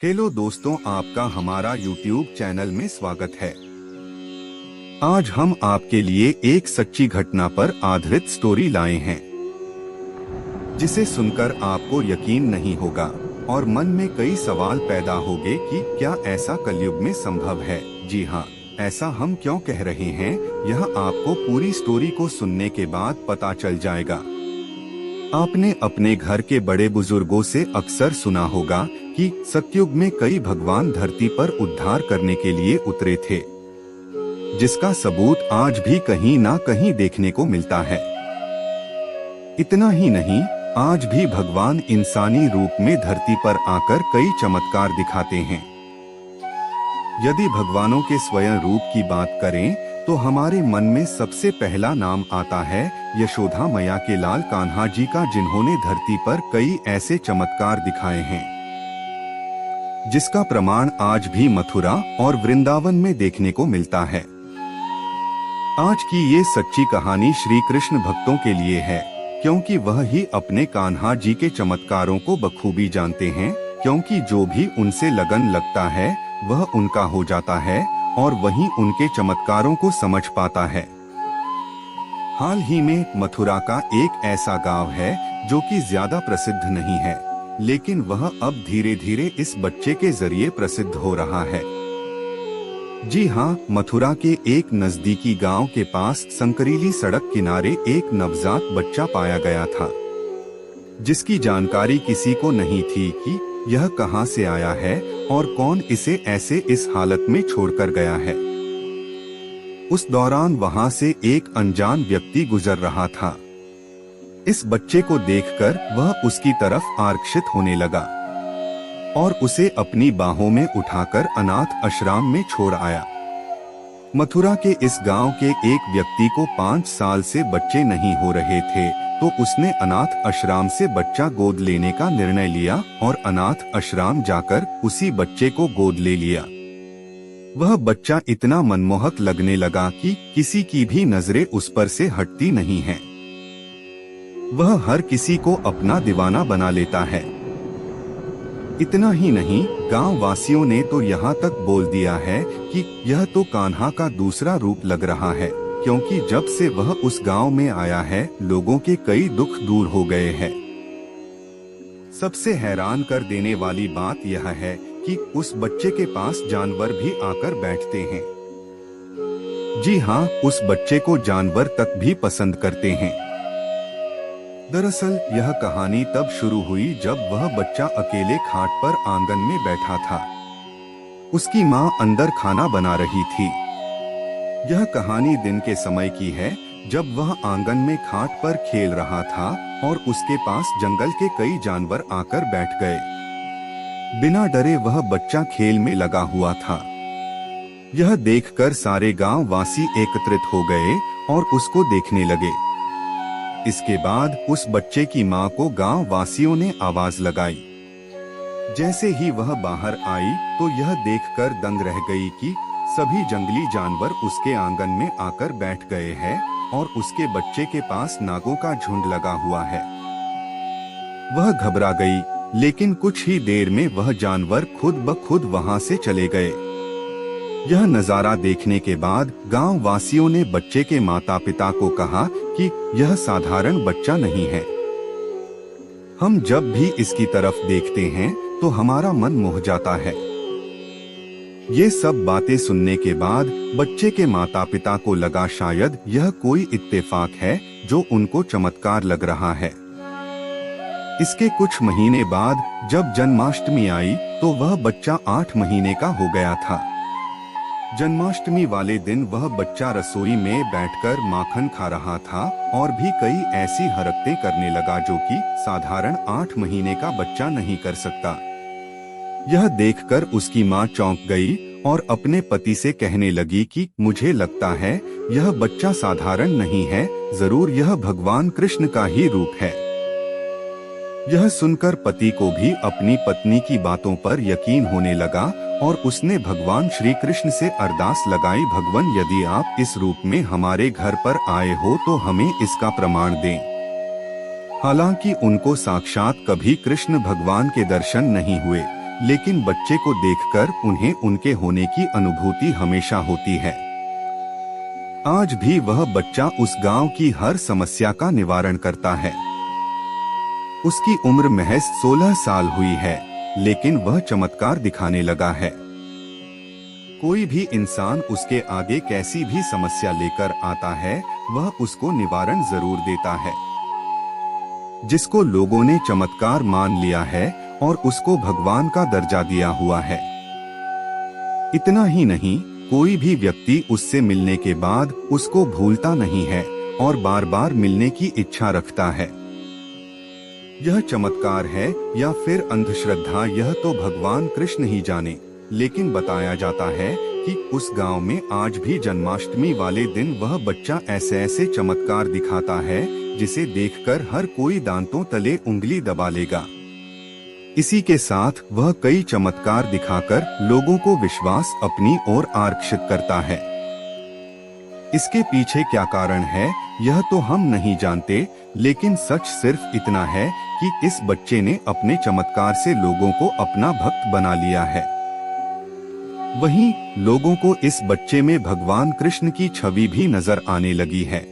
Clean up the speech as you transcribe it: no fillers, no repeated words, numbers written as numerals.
Hello दोस्तों, आपका हमारा YouTube चैनल में स्वागत है। आज हम आपके लिए एक सच्ची घटना पर आधारित स्टोरी लाए हैं, जिसे सुनकर आपको यकीन नहीं होगा और मन में कई सवाल पैदा होंगे कि क्या ऐसा कलयुग में संभव है। जी हाँ, ऐसा हम क्यों कह रहे हैं, यह आपको पूरी स्टोरी को सुनने के बाद पता चल जाएगा। आपने अपने घर के बड़े बुजुर्गों से अक्सर सुना होगा कि सतयुग में कई भगवान धरती पर उद्धार करने के लिए उतरे थे, जिसका सबूत आज भी कहीं ना कहीं देखने को मिलता है। इतना ही नहीं, आज भी भगवान इंसानी रूप में धरती पर आकर कई चमत्कार दिखाते हैं। यदि भगवानों के स्वयं रूप की बात करें तो हमारे मन में सबसे पहला नाम आता है यशोदा मैया के लाल कान्हा जी का, जिन्होंने धरती पर कई ऐसे चमत्कार दिखाए हैं जिसका प्रमाण आज भी मथुरा और वृंदावन में देखने को मिलता है। आज की ये सच्ची कहानी श्री कृष्ण भक्तों के लिए है, क्योंकि वह ही अपने कान्हा जी के चमत्कारों को बखूबी जानते हैं। क्योंकि जो भी उनसे लगन लगता है वह उनका हो जाता है और वहीं उनके चमत्कारों को समझ पाता है। हाल ही में मथुरा का एक ऐसा गांव है जो कि ज्यादा प्रसिद्ध नहीं है, लेकिन वह अब धीरे धीरे इस बच्चे के जरिए प्रसिद्ध हो रहा है। जी हाँ, मथुरा के एक नजदीकी गांव के पास संकरीली सड़क किनारे एक नवजात बच्चा पाया गया था, जिसकी जानकारी किसी को नहीं थी कि यह कहां से आया है और कौन इसे ऐसे इस हालत में छोड़कर गया है। उस दौरान वहां से एक अनजान व्यक्ति गुजर रहा था। इस बच्चे को देखकर वह उसकी तरफ आकर्षित होने लगा और उसे अपनी बाहों में उठाकर अनाथ आश्रम में छोड़ आया। मथुरा के इस गांव के एक व्यक्ति को 5 साल से बच्चे नहीं हो रहे थे, तो उसने अनाथ आश्रम से बच्चा गोद लेने का निर्णय लिया और अनाथ आश्रम जाकर उसी बच्चे को गोद ले लिया। वह बच्चा इतना मनमोहक लगने लगा कि किसी की भी नजरें उस पर से हटती नहीं हैं। वह हर किसी को अपना दीवाना बना लेता है। इतना ही नहीं, गांव वासियों ने तो यहाँ तक बोल दिया है कि यह तो कान्हा का दूसरा रूप लग रहा है, क्योंकि जब से वह उस गांव में आया है लोगों के कई दुख दूर हो गए हैं। सबसे हैरान कर देने वाली बात यह है कि उस बच्चे के पास जानवर भी आकर बैठते हैं। जी हाँ, उस बच्चे को जानवर तक भी पसंद करते हैं। दरअसल यह कहानी तब शुरू हुई जब वह बच्चा अकेले खाट पर आंगन में बैठा था। उसकी माँ अंदर खाना बना रही थी। यह कहानी दिन के समय की है, जब वह आंगन में खाट पर खेल रहा था और उसके पास जंगल के कई जानवर आकर बैठ गए। बिना डरे वह बच्चा खेल में लगा हुआ था। यह देखकर सारे गांव वासी एकत्रित हो गए और उसको देखने लगे। इसके बाद उस बच्चे की माँ को गांव वासियों ने आवाज लगाई। जैसे ही वह बाहर आई तो यह देखकर दंग रह गई कि सभी जंगली जानवर उसके आंगन में आकर बैठ गए हैं और उसके बच्चे के पास नागों का झुंड लगा हुआ है। वह घबरा गई, लेकिन कुछ ही देर में वह जानवर खुद ब खुद वहां से चले गए। यह नजारा देखने के बाद गांव वासियों ने बच्चे के माता पिता को कहा कि यह साधारण बच्चा नहीं है। हम जब भी इसकी तरफ देखते हैं तो हमारा मन मोह जाता है। ये सब बातें सुनने के बाद बच्चे के माता पिता को लगा शायद यह कोई इत्तेफाक है जो उनको चमत्कार लग रहा है। इसके कुछ महीने बाद जब जन्माष्टमी आई तो वह बच्चा 8 महीने का हो गया था। जन्माष्टमी वाले दिन वह बच्चा रसोई में बैठकर माखन खा रहा था और भी कई ऐसी हरकतें करने लगा जो कि साधारण 8 महीने का बच्चा नहीं कर सकता। यह देखकर उसकी माँ चौंक गई और अपने पति से कहने लगी कि मुझे लगता है यह बच्चा साधारण नहीं है, जरूर यह भगवान कृष्ण का ही रूप है। यह सुनकर पति को भी अपनी पत्नी की बातों पर यकीन होने लगा और उसने भगवान श्री कृष्ण से अरदास लगाई, भगवान यदि आप इस रूप में हमारे घर पर आए हो तो हमें इसका प्रमाण दें। हालांकि उनको साक्षात कभी कृष्ण भगवान के दर्शन नहीं हुए, लेकिन बच्चे को देखकर उन्हें उनके होने की अनुभूति हमेशा होती है। आज भी वह बच्चा उस गांव की हर समस्या का निवारण करता है। उसकी उम्र महज 16 साल हुई है, लेकिन वह चमत्कार दिखाने लगा है। कोई भी इंसान उसके आगे कैसी भी समस्या लेकर आता है, वह उसको निवारण जरूर देता है। जिसको लोगों ने चमत्कार मान लिया है और उसको भगवान का दर्जा दिया हुआ है। इतना ही नहीं, कोई भी व्यक्ति उससे मिलने के बाद उसको भूलता नहीं है और बार बार मिलने की इच्छा रखता है। यह चमत्कार है या फिर अंधश्रद्धा, यह तो भगवान कृष्ण ही जाने, लेकिन बताया जाता है कि उस गांव में आज भी जन्माष्टमी वाले दिन वह बच्चा ऐसे ऐसे चमत्कार दिखाता है जिसे देखकर हर कोई दांतों तले उंगली दबा लेगा। इसी के साथ वह कई चमत्कार दिखाकर लोगों को विश्वास अपनी ओर आकर्षित करता है। इसके पीछे क्या कारण है, यह तो हम नहीं जानते, लेकिन सच सिर्फ इतना है कि इस बच्चे ने अपने चमत्कार से लोगों को अपना भक्त बना लिया है। वहीं लोगों को इस बच्चे में भगवान कृष्ण की छवि भी नजर आने लगी है।